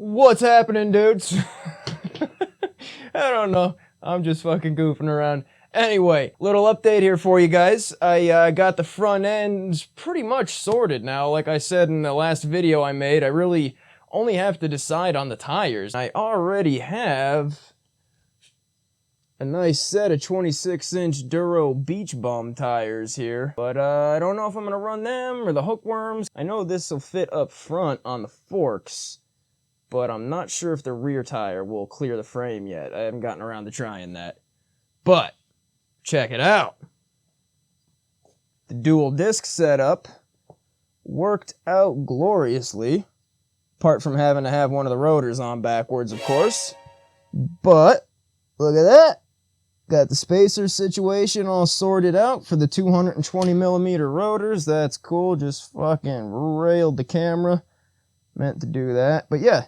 What's happening, dudes? I don't know. I'm just fucking goofing around. Anyway, little update here for you guys. I got the front ends pretty much sorted now. Like I said in the last video I made, I really only have to decide on the tires. I already have a nice set of 26-inch Duro Beach Bum tires here. But I don't know if I'm going to run them or the hookworms. I know this will fit up front on the forks, but I'm not sure if the rear tire will clear the frame yet. I haven't gotten around to trying that. But check it out. The dual disc setup worked out gloriously, apart from having to have one of the rotors on backwards, of course. But look at that. Got the spacer situation all sorted out for the 220mm rotors. That's cool. Just fucking railed the camera. Meant to do that. But yeah,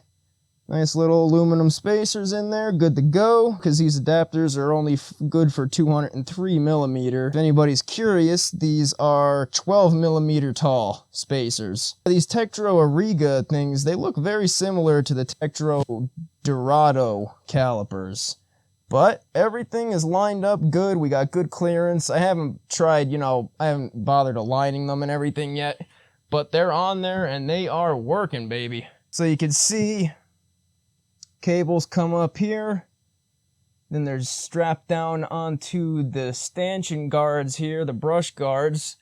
nice little aluminum spacers in there, good to go, because these adapters are only good for 203mm. If anybody's curious, these are 12mm tall spacers. These Tektro Auriga things, they look very similar to the Tektro Dorado calipers. But everything is lined up good, we got good clearance. I haven't tried, I haven't bothered aligning them and everything yet, but they're on there and they are working, baby. So you can see cables come up here, then they're strapped down onto the stanchion guards here, the brush guards.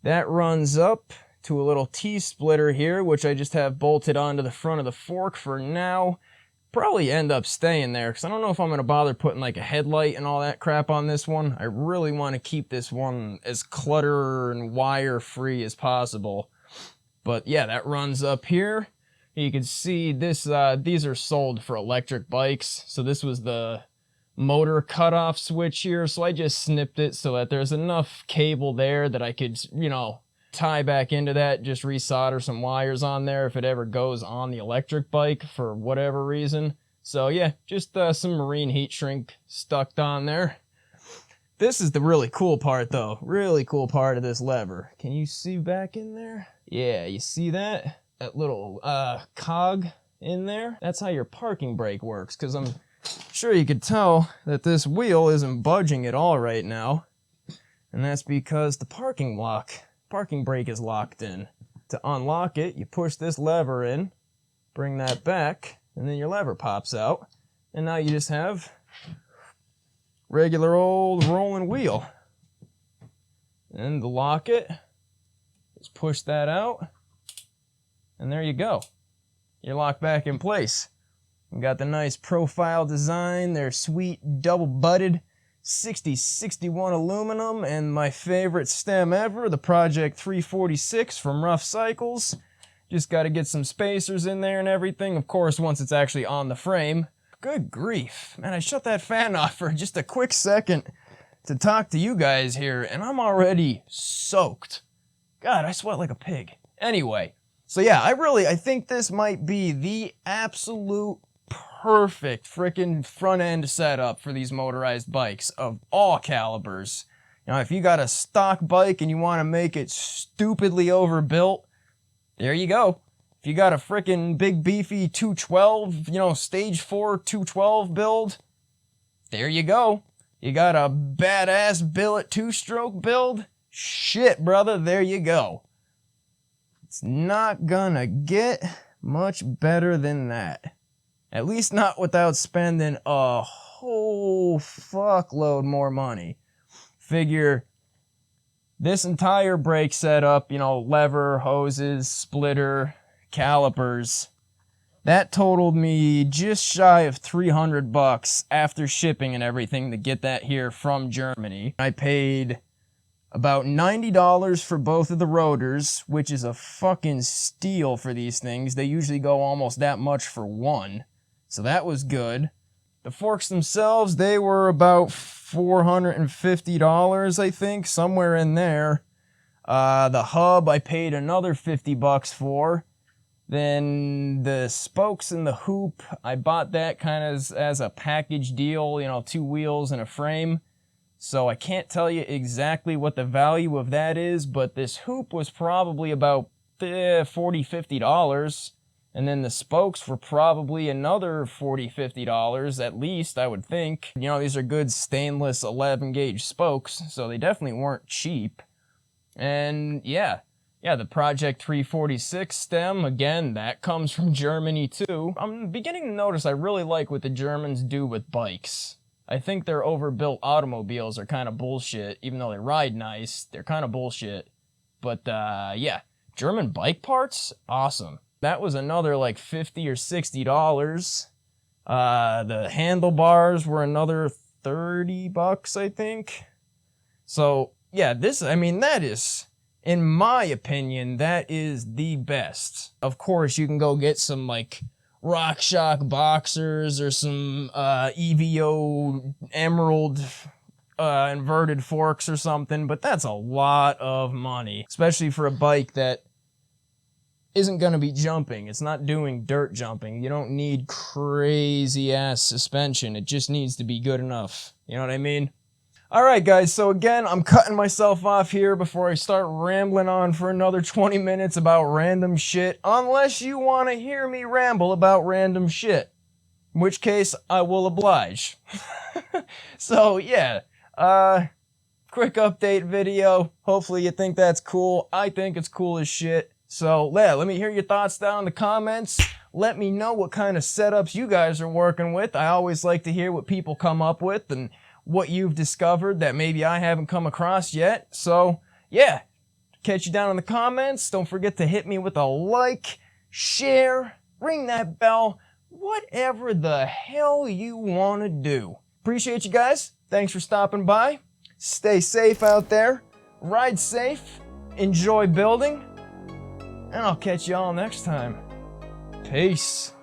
That runs up to a little T-splitter here, which I just have bolted onto the front of the fork for now. Probably end up staying there, because I don't know if I'm going to bother putting like a headlight and all that crap on this one. I really want to keep this one as clutter and wire free as possible. But yeah, that runs up here. You can see this, these are sold for electric bikes. So this was the motor cutoff switch here. So I just snipped it so that there's enough cable there that I could, tie back into that, just resolder some wires on there if it ever goes on the electric bike for whatever reason. So yeah, just some marine heat shrink stuck on there. This is the really cool part though. Really cool part of this lever. Can you see back in there? Yeah, you see that? That little cog in there? That's how your parking brake works, because I'm sure you could tell that this wheel isn't budging at all right now. And that's because the parking brake is locked in. To unlock it, you push this lever in, bring that back, and then your lever pops out. And now you just have regular old rolling wheel. And to lock it, just push that out, and there you go. You're locked back in place. You got the nice profile design. They're sweet double-butted 6061 aluminum, and my favorite stem ever, the Project 346 from Rough Cycles. Just got to get some spacers in there and everything, of course, once it's actually on the frame. Good grief. Man, I shut that fan off for just a quick second to talk to you guys here, and I'm already soaked. God, I sweat like a pig. Anyway, so yeah, I think this might be the absolute perfect frickin' front end setup for these motorized bikes of all calibers. If you got a stock bike and you want to make it stupidly overbuilt, there you go. If you got a frickin' big beefy 212, stage 4 212 build, there you go. You got a badass billet 2-stroke build, shit, brother, there you go. It's not gonna get much better than that. At least not without spending a whole fuckload more money. Figure this entire brake setup, lever, hoses, splitter, calipers, that totaled me just shy of $300 after shipping and everything to get that here from Germany. I paid about $90 for both of the rotors, which is a fucking steal for these things. They usually go almost that much for one. So that was good. The forks themselves, they were about $450, I think, somewhere in there. The hub I paid another $50 for. Then the spokes and the hoop, I bought that kind of as a package deal, 2 wheels and a frame. So I can't tell you exactly what the value of that is, but this hoop was probably about $40, $50. And then the spokes were probably another $40, $50 at least, I would think. You know, these are good stainless 11 gauge spokes, so they definitely weren't cheap. And yeah, the Project 346 stem, again, that comes from Germany too. I'm beginning to notice I really like what the Germans do with bikes. I think their overbuilt automobiles are kind of bullshit, even though they ride nice, they're kind of bullshit. But yeah, German bike parts, awesome. That was another like $50 or $60. The handlebars were another $30, I think. So yeah, that is, in my opinion, that is the best. Of course, you can go get some like RockShox boxers or some EVO Emerald inverted forks or something, but that's a lot of money, especially for a bike that isn't going to be jumping. It's not doing dirt jumping. You don't need crazy ass suspension. It just needs to be good enough. You know what I mean? Alright guys, so again, I'm cutting myself off here before I start rambling on for another 20 minutes about random shit, unless you want to hear me ramble about random shit, in which case I will oblige. So yeah, quick update video. Hopefully you think that's cool. I think it's cool as shit. So yeah, let me hear your thoughts down in the comments. Let me know what kind of setups you guys are working with. I always like to hear what people come up with and what you've discovered that maybe I haven't come across yet. So yeah, catch you down in the comments. Don't forget to hit me with a like, share, ring that bell, whatever the hell you want to do. Appreciate you guys. Thanks for stopping by. Stay safe out there. Ride safe. Enjoy building. And I'll catch y'all next time. Peace.